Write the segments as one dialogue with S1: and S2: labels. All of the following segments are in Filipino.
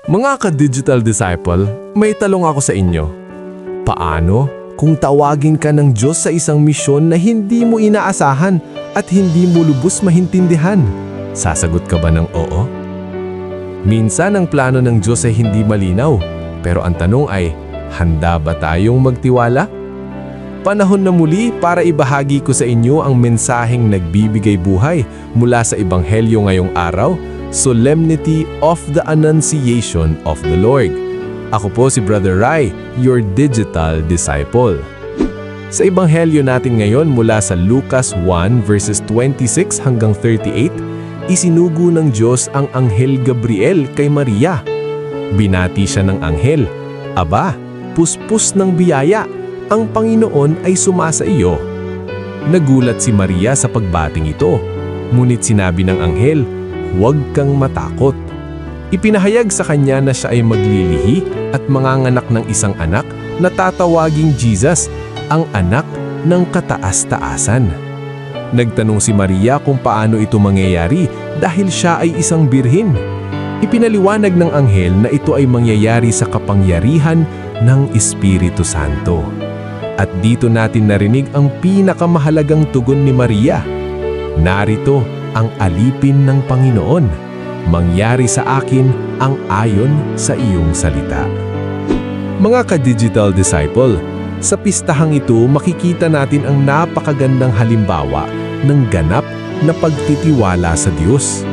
S1: Mga ka-digital disciple, may talong ako sa inyo. Paano kung tawagin ka ng Diyos sa isang misyon na hindi mo inaasahan at hindi mo lubos maintindihan? Sasagot ka ba ng oo? Minsan ang plano ng Diyos ay hindi malinaw, pero ang tanong ay, handa ba tayong magtiwala? Panahon na muli para ibahagi ko sa inyo ang mensaheng nagbibigay buhay mula sa Ebanghelyo ngayong araw, Solemnity of the Annunciation of the Lord. Ako po si Brother Rai, your digital disciple. Sa Ebanghelyo natin ngayon mula sa Lucas 1 verses 26 hanggang 38, isinugo ng Diyos ang Anghel Gabriel kay Maria. Binati siya ng anghel, "Aba, puspos ng biyaya, ang Panginoon ay sumasa iyo." Nagulat si Maria sa pagbating ito, ngunit sinabi ng anghel, "Huwag kang matakot." Ipinahayag sa kanya na siya ay maglilihi at manganganak ng isang anak na tatawaging Jesus, ang anak ng kataas-taasan. Nagtanong si Maria kung paano ito mangyayari dahil siya ay isang birhin. Ipinaliwanag ng anghel na ito ay mangyayari sa kapangyarihan ng Espiritu Santo. At dito natin narinig ang pinakamahalagang tugon ni Maria. Narito ang alipin ng Panginoon. Mangyari sa akin ang ayon sa iyong salita. Mga ka-digital disciple, sa pistahang ito makikita natin ang napakagandang halimbawa ng ganap na pagtitiwala sa Diyos.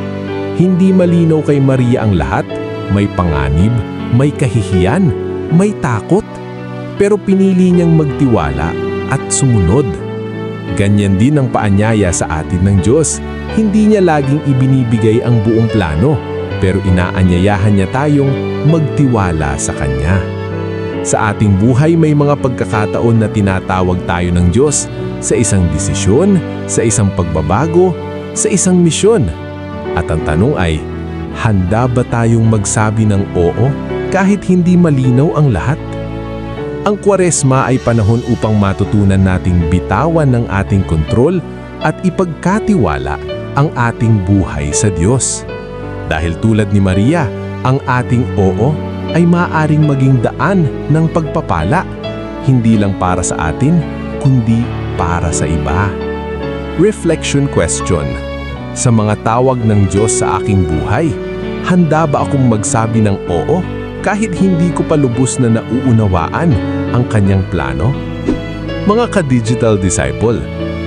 S1: Hindi malinaw kay Maria ang lahat, may panganib, may kahihiyan, may takot. Pero pinili niyang magtiwala at sumunod. Ganyan din ang paanyaya sa atin ng Diyos. Hindi niya laging ibinibigay ang buong plano, pero inaanyayahan niya tayong magtiwala sa Kanya. Sa ating buhay may mga pagkakataon na tinatawag tayo ng Diyos sa isang desisyon, sa isang pagbabago, sa isang misyon. At ang tanong ay, handa ba tayong magsabi ng oo kahit hindi malinaw ang lahat? Ang Kwaresma ay panahon upang matutunan nating bitawan ng ating kontrol at ipagkatiwala ang ating buhay sa Diyos. Dahil tulad ni Maria, ang ating oo ay maaaring maging daan ng pagpapala, hindi lang para sa atin, kundi para sa iba. Reflection question: sa mga tawag ng Diyos sa aking buhay, handa ba akong magsabi ng oo kahit hindi ko pa lubos na nauunawaan ang kanyang plano? Mga ka-digital disciple,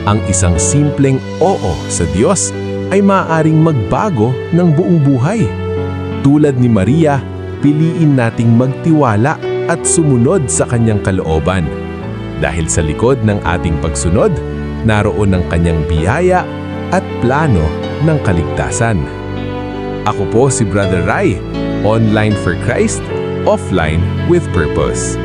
S1: ang isang simpleng oo sa Diyos ay maaaring magbago ng buong buhay. Tulad ni Maria, piliin nating magtiwala at sumunod sa kanyang kalooban. Dahil sa likod ng ating pagsunod, naroon ang kanyang biyaya at plano ng kaligtasan. Ako po si Brother Rai, online for Christ, offline with purpose.